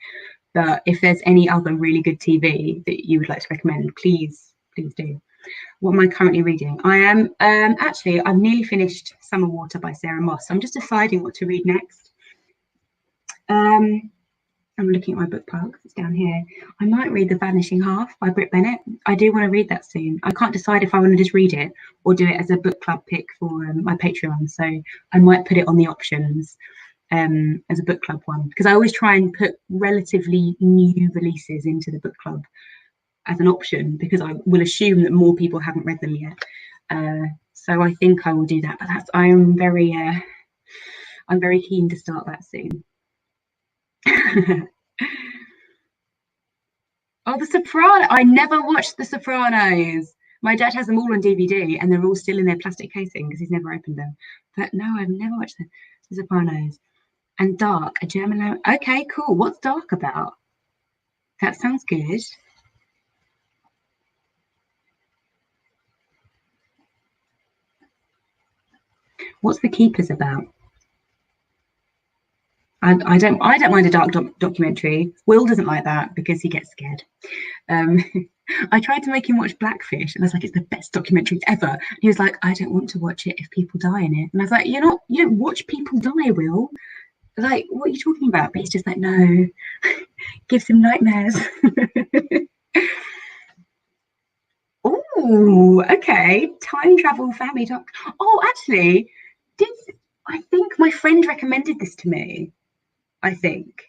But if there's any other really good TV that you would like to recommend, please do. What am I currently reading? I am actually I've nearly finished Summer Water by Sarah Moss. I'm just deciding what to read next. I'm looking at my book pile because it's down here. I might read The Vanishing Half by Brit Bennett. I do want to read that soon. I can't decide if I want to just read it or do it as a book club pick for my Patreon. So I might put it on the options as a book club one, because I always try and put relatively new releases into the book club as an option, because I will assume that more people haven't read them yet. So I think I will do that. But I'm very keen to start that soon. Oh, The Sopranos! I never watched The Sopranos. My dad has them all on DVD, and they're all still in their plastic casing because he's never opened them. But no, I've never watched The Sopranos. And Dark, a German. Okay, cool. What's Dark about? That sounds good. What's The Keepers about? I don't mind a dark documentary. Will doesn't like that because he gets scared. Um, I tried to make him watch Blackfish, and I was like, it's the best documentary ever. And he was like, I don't want to watch it if people die in it. And I was like, you don't watch people die, Will. Like, what are you talking about? But he's just like, no, gives him nightmares. Oh, okay. Time travel family doc. Oh, actually, did I think my friend recommended this to me? I think.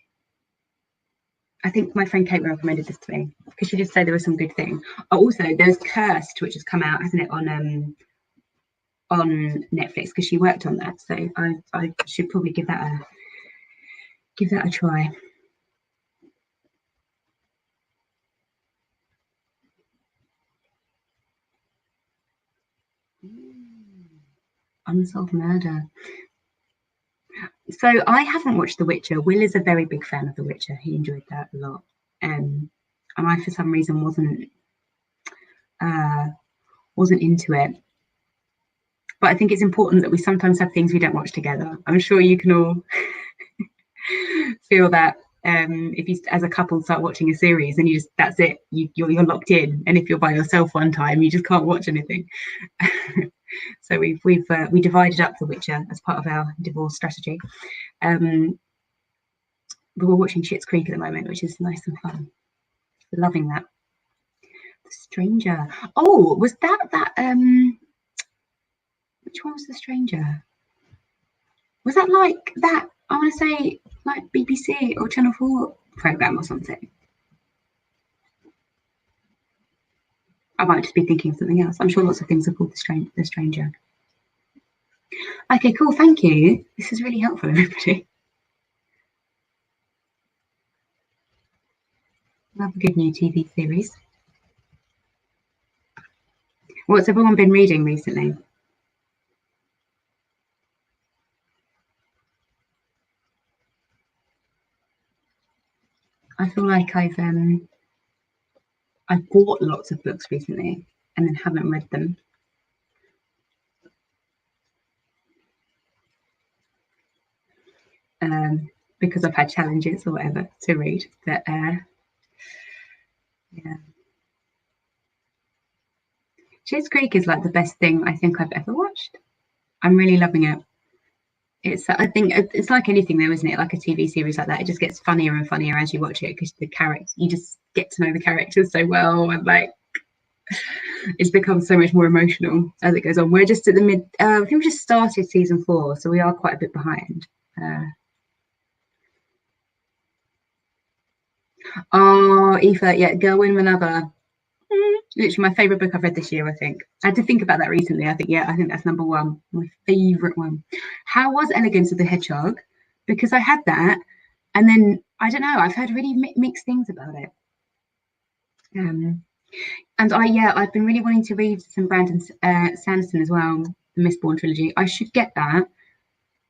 I think my friend Kate recommended this to me because she did say there was some good thing. Oh, also, there's Cursed, which has come out, hasn't it, on Netflix because she worked on that. So I should probably give that a try. Unsolved Murder. So I haven't watched The Witcher. Will is a very big fan of The Witcher. He enjoyed that a lot. And I, for some reason, wasn't into it. But I think it's important that we sometimes have things we don't watch together. I'm sure you can all feel that if you, as a couple, start watching a series and that's it, you're locked in. And if you're by yourself one time, you just can't watch anything. So we divided up The Witcher as part of our divorce strategy. But we're watching Schitt's Creek at the moment, which is nice and fun. Loving that. The Stranger. Oh, was that which one was The Stranger? Was that like that? I want to say like BBC or Channel 4 program or something. I might just be thinking of something else. I'm sure lots of things are called The Stranger. Okay, cool. Thank you. This is really helpful, everybody. Love a good new TV series. What's everyone been reading recently? I feel like I've bought lots of books recently and then haven't read them. Because I've had challenges or whatever to read. But yeah. Schitt's Creek is like the best thing I think I've ever watched. I'm really loving it. I think it's like anything though, isn't it? Like a TV series like that, it just gets funnier and funnier as you watch it because you just get to know the characters so well, and like it's become so much more emotional as it goes on. We're just at the mid. I think we just started season 4, so we are quite a bit behind. Oh, Aoife, yeah, Girl in Another. Literally my favourite book I've read this year, I think. I had to think about that recently. I think that's number one, my favourite one. How was Elegance of the Hedgehog? Because I had that, and then I don't know, I've heard really mixed things about it. And I've been really wanting to read some Brandon Sanderson as well, the Mistborn trilogy. I should get that.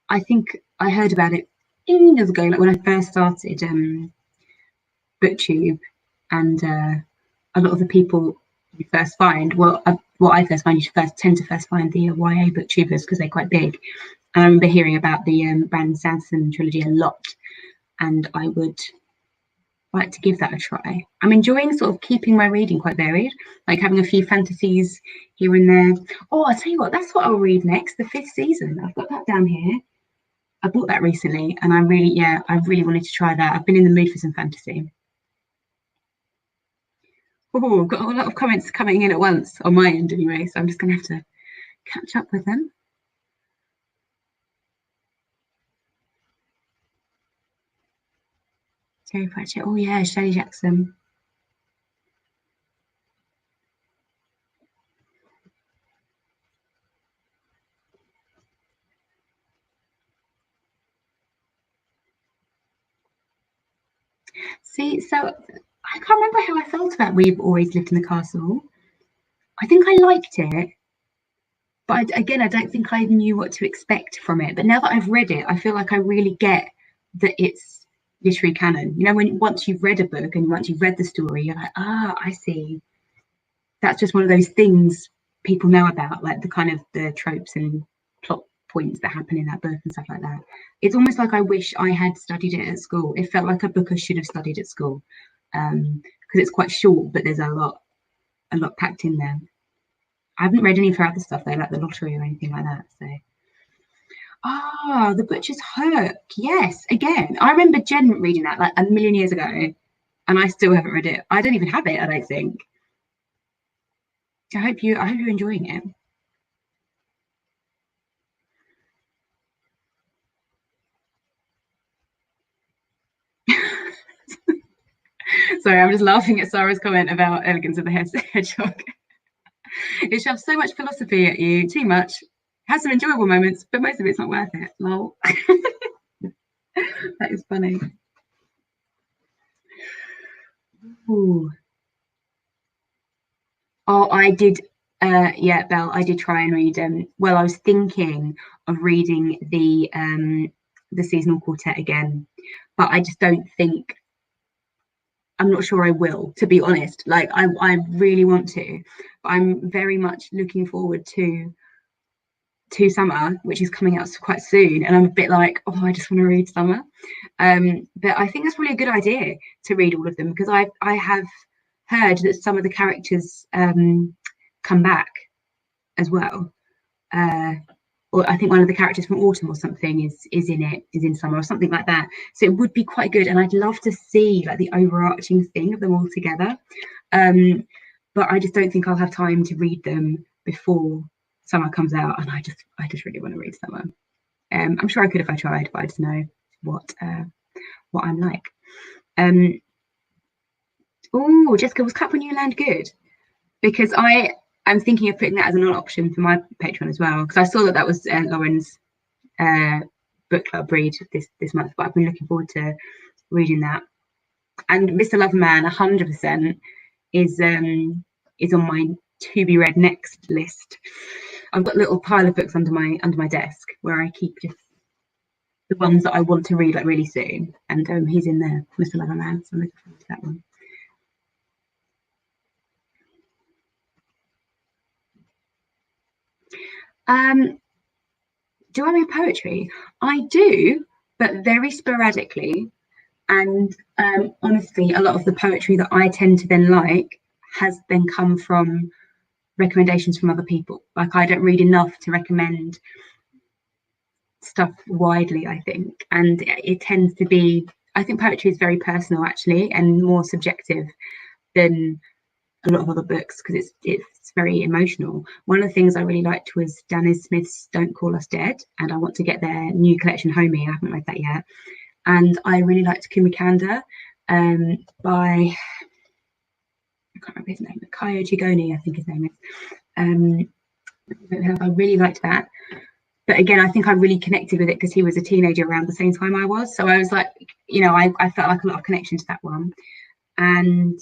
I think I heard about it years ago, like when I first started BookTube, and a lot of the people you first find, what I first find, you tend to first find the YA booktubers because they're quite big. And I remember hearing about the Brandon Sanderson trilogy a lot, and I would like to give that a try. I'm enjoying sort of keeping my reading quite varied, like having a few fantasies here and there. Oh, I'll tell you what, that's what I'll read next, the 5th season. I've got that down here. I bought that recently, and I really wanted to try that. I've been in the mood for some fantasy. Oh, I've got a lot of comments coming in at once on my end anyway, so I'm just going to have to catch up with them. Terry Pratchett. Oh yeah, Shirley Jackson. See, so I can't remember how I felt about We've Always Lived in the Castle. I think I liked it, but again, I don't think I knew what to expect from it. But now that I've read it, I feel like I really get that it's literary canon. You know, once you've read a book and once you've read the story, you're like, I see. That's just one of those things people know about, like the kind of the tropes and plot points that happen in that book and stuff like that. It's almost like I wish I had studied it at school. It felt like a book I should have studied at school because it's quite short, but there's a lot packed in there. I haven't read any of her other stuff though, like The Lottery or anything like that. So, The Butcher's Hook. Yes, again, I remember Jen reading that like a million years ago, and I still haven't read it. I don't even have it. I don't think. I hope you're enjoying it. Sorry, I'm just laughing at Sarah's comment about Elegance of the Hedgehog. It shoves so much philosophy at you, too much. Has some enjoyable moments, but most of it's not worth it. Lol. That is funny. Ooh. Oh, I did. Yeah, Belle, I did try and read. Well, I was thinking of reading the seasonal quartet again, but I just don't think. I'm not sure I will, to be honest. Like, I really want to, but I'm very much looking forward to summer, which is coming out quite soon, and I'm a bit like, oh, I just want to read summer. But I think that's really a good idea to read all of them, because I have heard that some of the characters come back as well. Or I think one of the characters from Autumn or something is in summer or something like that. So it would be quite good, and I'd love to see like the overarching thing of them all together. But I just don't think I'll have time to read them before summer comes out, and I just really want to read summer. I'm sure I could if I tried, but I just know what I'm like. Oh, Jessica, was Cup When You Land good? Because I'm thinking of putting that as an option for my Patreon as well, because I saw that was Lauren's book club read this month, but I've been looking forward to reading that. And Mr. Loverman 100% is on my to be read next list. I've got a little pile of books under my desk where I keep just the ones that I want to read like really soon, and he's in there, Mr. Loverman, so I'm looking forward to that one. Do I read poetry? I do, but very sporadically. And honestly, a lot of the poetry that I tend to then like has then come from recommendations from other people. Like, I don't read enough to recommend stuff widely, I think. And it tends to be, I think poetry is very personal actually, and more subjective than a lot of other books, because it's very emotional. One of the things I really liked was Danez Smith's Don't Call Us Dead, and I want to get their new collection, Homie. I haven't read that yet. And I really liked Kumikanda by, I can't remember his name, Kayo Chigoni, I think his name is. I really liked that. But again, I think I really connected with it because he was a teenager around the same time I was. So I was like, I felt like a lot of connection to that one. And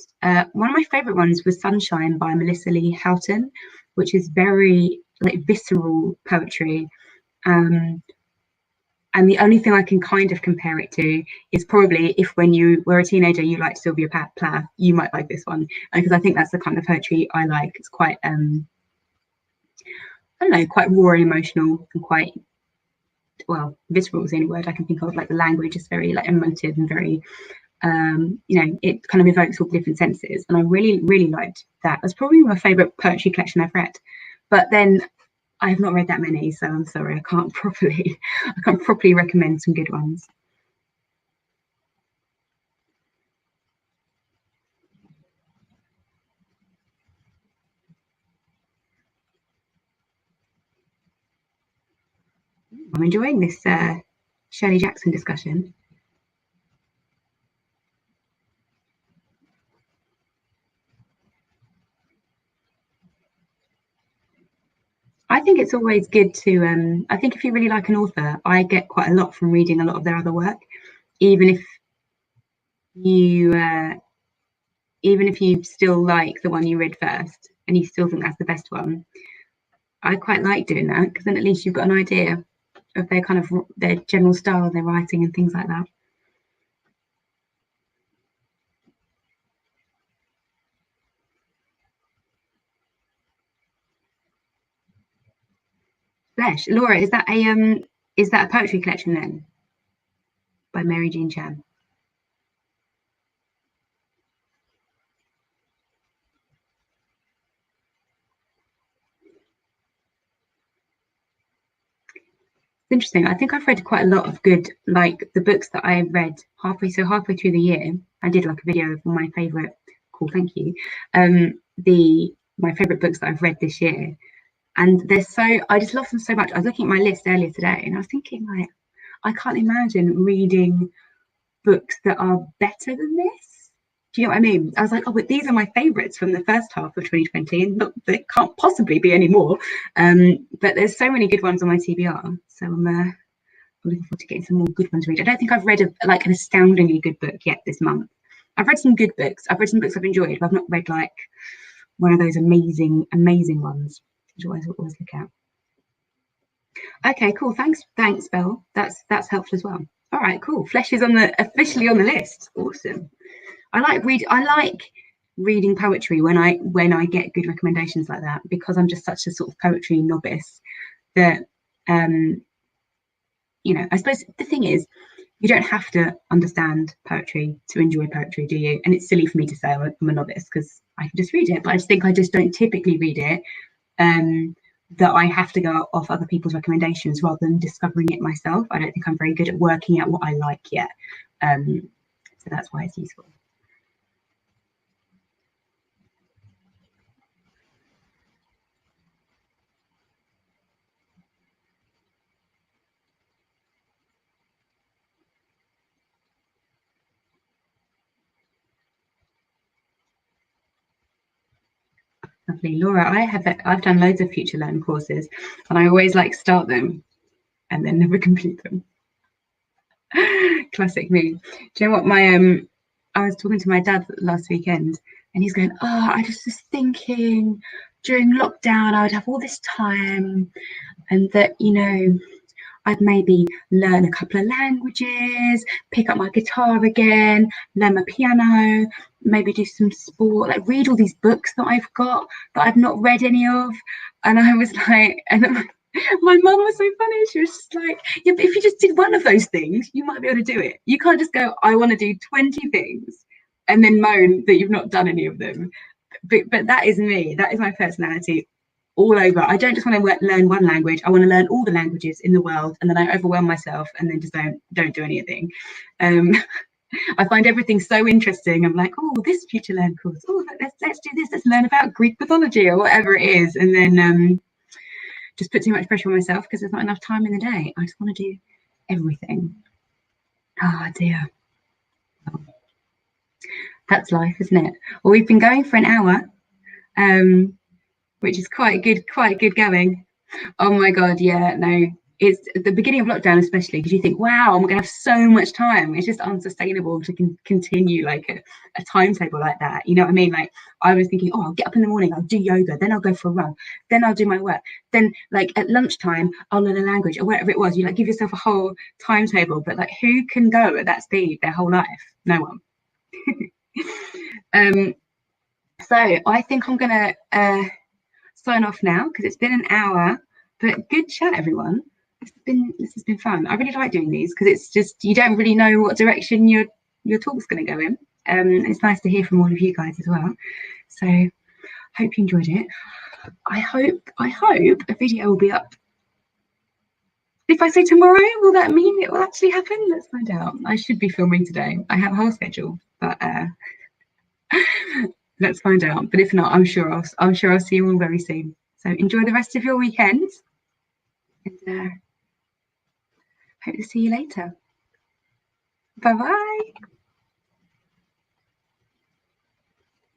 one of my favourite ones was Sunshine by Melissa Lee Houghton, which is very like visceral poetry. And the only thing I can kind of compare it to is probably if when you were a teenager you liked Sylvia Plath, you might like this one, because I think that's the kind of poetry I like. It's quite I don't know, quite raw and emotional, and quite, well, visceral is the only word I can think of. Like, the language is very like emotive and very it kind of evokes all different senses, and I really, really liked that. That's probably my favourite poetry collection I've read. But then I have not read that many, so I'm sorry, I can't properly recommend some good ones. I'm enjoying this Shirley Jackson discussion. I think it's always good to, I think if you really like an author, I get quite a lot from reading a lot of their other work, even if you still like the one you read first and you still think that's the best one. I quite like doing that, because then at least you've got an idea of their kind of their general style, their writing and things like that. Flesh, Laura, is that a poetry collection then, by Mary Jean Chan? Interesting. I think I've read quite a lot of good, like the books that I read halfway through the year. I did like a video of my favorite. Cool, thank you. My favorite books that I've read this year, and I just love them so much. I was looking at my list earlier today, and I was thinking, like, I can't imagine reading books that are better than this. Do you know what I mean? I was like, oh, but these are my favourites from the first half of 2020, and look, there can't possibly be any more. But there's so many good ones on my TBR, so I'm looking forward to getting some more good ones to read. I don't think I've read like an astoundingly good book yet this month. I've read some good books. I've read some books I've enjoyed, but I've not read like one of those amazing ones, which I always look at. Okay, cool. Thanks, Belle. That's helpful as well. All right, cool. Flesh is officially on the list. Awesome. I like reading poetry when I get good recommendations like that, because I'm just such a sort of poetry novice that you know, I suppose the thing is, you don't have to understand poetry to enjoy poetry, do you? And it's silly for me to say I'm a novice, because I can just read it, but I just think I just don't typically read it. That I have to go off other people's recommendations rather than discovering it myself. I don't think I'm very good at working out what I like yet. So that's why it's useful. Lovely. Laura, I've done loads of Future Learn courses, and I always like start them and then never complete them. Classic me. Do you know what I was talking to my dad last weekend, and he's going, oh, I just was thinking during lockdown I would have all this time, and that, you know, I'd maybe learn a couple of languages, pick up my guitar again, learn my piano, maybe do some sport, like read all these books that I've got that I've not read any of. And I was like, and my mum was so funny. She was just like, yeah, but if you just did one of those things, you might be able to do it. You can't just go, I want to do 20 things and then moan that you've not done any of them. But that is me. That is my personality all over. I don't just want to learn one language. I want to learn all the languages in the world, and then I overwhelm myself and then just don't do anything. I find everything so interesting. I'm like, oh, this Future Learn course. Oh, let's do this. Let's learn about Greek mythology or whatever it is, and then just put too much pressure on myself because there's not enough time in the day. I just want to do everything. Oh dear. That's life, isn't it? Well, we've been going for an hour, which is quite good going. Oh my god, yeah, no. It's at the beginning of lockdown, especially because you think, wow, I'm gonna have so much time. It's just unsustainable to continue like a timetable like that. You know what I mean? Like I was thinking, oh, I'll get up in the morning, I'll do yoga, then I'll go for a run, then I'll do my work, then like at lunchtime I'll learn a language or whatever it was. You like give yourself a whole timetable, but like who can go at that speed their whole life? No one. So I think I'm gonna sign off now because it's been an hour. But good chat, everyone. This has been fun. I really like doing these because it's just you don't really know what direction your talk's going to go in. It's nice to hear from all of you guys as well. So hope you enjoyed it. I hope a video will be up. If I say tomorrow, will that mean it will actually happen? Let's find out. I should be filming today. I have a whole schedule, but let's find out. But if not, I'm sure I'll see you all very soon. So enjoy the rest of your weekend, and hope to see you later. Bye bye.